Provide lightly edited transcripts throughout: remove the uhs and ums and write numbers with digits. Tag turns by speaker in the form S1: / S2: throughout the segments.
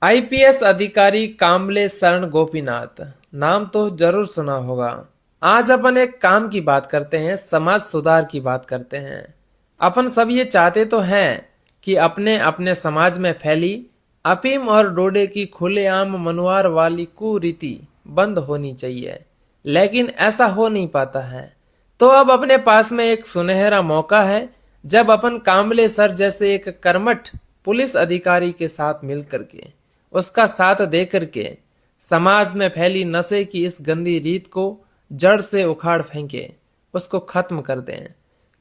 S1: IPS अधिकारी कामले शरण गोपीनाथ, नाम तो जरूर सुना होगा। आज अपन एक काम की बात करते हैं, समाज सुधार की बात करते हैं। अपन सब ये चाहते तो हैं कि अपने अपने समाज में फैली अफीम और डोडे की खुलेआम मनुआर वाली कुरीति बंद होनी चाहिए, लेकिन ऐसा हो नहीं पाता है। तो अब अपने पास में एक सुनहरा मौका है, जब अपन कामले सर जैसे एक कर्मठ पुलिस अधिकारी के साथ मिलकर के, उसका साथ देकर के समाज में फैली नशे की इस गंदी रीत को जड़ से उखाड़ फेंके, उसको खत्म कर दें।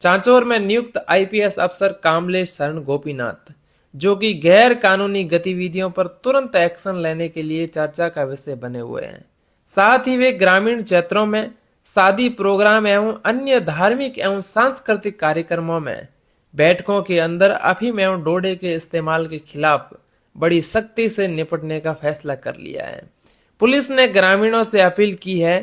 S1: चांचौर में नियुक्त आईपीएस अफसर कामले शरण गोपीनाथ, जो कि गैर कानूनी गतिविधियों पर तुरंत एक्शन लेने के लिए चर्चा का विषय बने हुए हैं। साथ ही वे ग्रामीण क्षेत्रों में शादी प्रोग्राम एवं अन्य धार्मिक एवं सांस्कृतिक कार्यक्रमों में बैठकों के अंदर अफीम एवं डोडे के इस्तेमाल के खिलाफ बड़ी सख्ती से निपटने का फैसला कर लिया है। पुलिस ने ग्रामीणों से अपील की है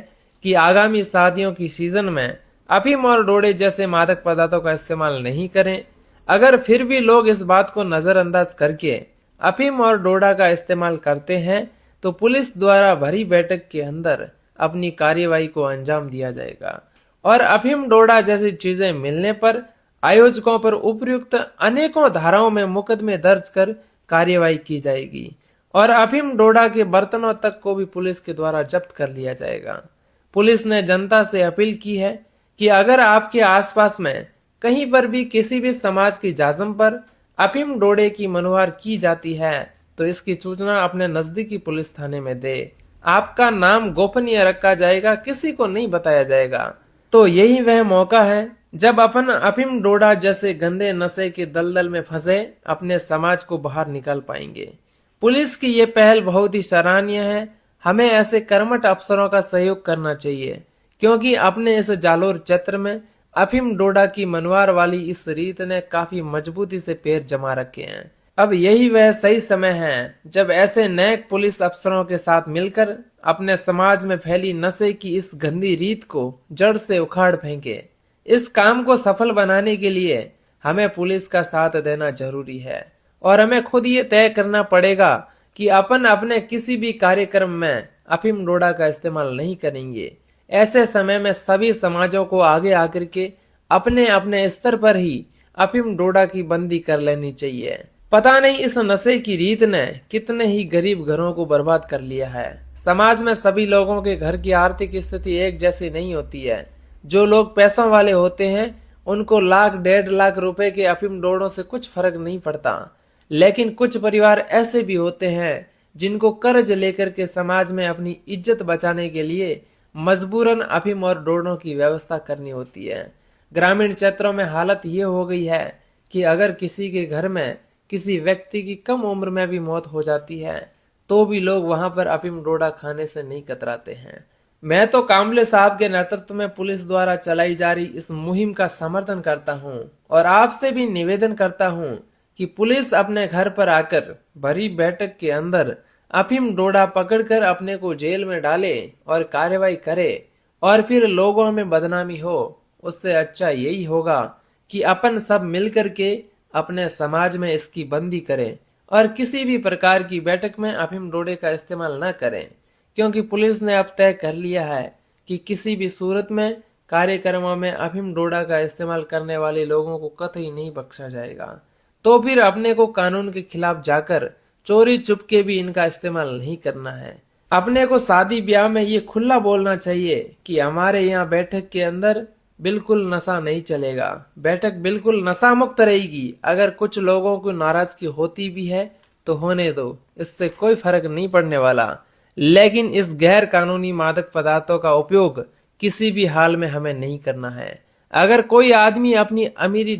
S1: कि आगामी शादियों की सीजन में अफीम और डोडे जैसे मादक पदार्थों का इस्तेमाल नहीं करें। अगर फिर भी लोग इस बात को नजरअंदाज करके अफीम और डोडा का इस्तेमाल करते हैं, तो पुलिस द्वारा भरी बैठक के अंदर अपनी कार्यवाही को अंजाम दिया जाएगा और अफीम डोडा जैसी चीजें मिलने पर आयोजकों पर उपयुक्त अनेकों धाराओं में मुकदमे दर्ज कर कार्यवाही की जाएगी और अफीम डोडा के बर्तनों तक को भी पुलिस के द्वारा जब्त कर लिया जाएगा। पुलिस ने जनता से अपील की है कि अगर आपके आसपास में कहीं पर भी किसी भी समाज की जाजम पर अफीम डोडे की मनुहार की जाती है, तो इसकी सूचना अपने नजदीकी पुलिस थाने में दे। आपका नाम गोपनीय रखा जाएगा, किसी को नहीं बताया जाएगा। तो यही वह मौका है जब अपन अफीम डोडा जैसे गंदे नशे के दलदल में फंसे अपने समाज को बाहर निकाल पाएंगे। पुलिस की ये पहल बहुत ही सराहनीय है। हमें ऐसे कर्मठ अफसरों का सहयोग करना चाहिए, क्योंकि अपने इस जालोर क्षेत्र में अफीम डोडा की मनवार वाली इस रीत ने काफी मजबूती से पैर जमा रखे हैं। अब यही वह सही समय है जब ऐसे नए पुलिस अफसरों के साथ मिलकर अपने समाज में फैली नशे की इस गंदी रीत को जड़ से उखाड़ फेंके। इस काम को सफल बनाने के लिए हमें पुलिस का साथ देना जरूरी है और हमें खुद ये तय करना पड़ेगा कि अपन अपने किसी भी कार्यक्रम में अफीम डोडा का इस्तेमाल नहीं करेंगे। ऐसे समय में सभी समाजों को आगे आकर के अपने अपने स्तर पर ही अफीम डोडा की बंदी कर लेनी चाहिए। पता नहीं इस नशे की रीत ने कितने ही गरीब घरों को बर्बाद कर लिया है। समाज में सभी लोगों के घर की आर्थिक स्थिति एक जैसी नहीं होती है। जो लोग पैसों वाले होते हैं उनको लाख 1.5 लाख रुपए के अफीम डोडों से कुछ फर्क नहीं पड़ता, लेकिन कुछ परिवार ऐसे भी होते हैं जिनको कर्ज लेकर के समाज में अपनी इज्जत बचाने के लिए मजबूरन अफीम और डोडों की व्यवस्था करनी होती है। ग्रामीण क्षेत्रों में हालत ये हो गई है कि अगर किसी के घर में किसी व्यक्ति की कम उम्र में भी मौत हो जाती है, तो भी लोग वहां पर अफीम डोडा खाने से नहीं कतराते हैं। मैं तो कामले साहब के नेतृत्व में पुलिस द्वारा चलाई जा रही इस मुहिम का समर्थन करता हूं और आपसे भी निवेदन करता हूं कि पुलिस अपने घर पर आकर भरी बैठक के अंदर अफीम डोडा पकड़कर अपने को जेल में डाले और कार्रवाई करे और फिर लोगों में बदनामी हो। उससे अच्छा यही होगा कि अपन सब मिलकर के अपने समाज में इसकी बंदी करें और किसी भी प्रकार की बैठक में अफीम डोडे का इस्तेमाल न करें, क्योंकि पुलिस ने अब तय कर लिया है कि किसी भी सूरत में कार्यक्रमों में अफीम डोडा का इस्तेमाल करने वाले लोगों को कतई नहीं बख्शा जाएगा। तो फिर अपने को कानून के खिलाफ जाकर चोरी चुपके भी इनका इस्तेमाल नहीं करना है। अपने को शादी ब्याह में ये खुला बोलना चाहिए कि हमारे यहाँ बैठक के अंदर बिल्कुल नशा नहीं चलेगा, बैठक बिल्कुल नशा मुक्त रहेगी। अगर कुछ लोगों को नाराजगी होती भी है तो होने दो, इससे कोई फर्क नहीं पड़ने वाला, लेकिन इस गैर कानूनी मादक पदार्थों का उपयोग किसी भी हाल में हमें नहीं करना है। अगर कोई आदमी अपनी अमीरी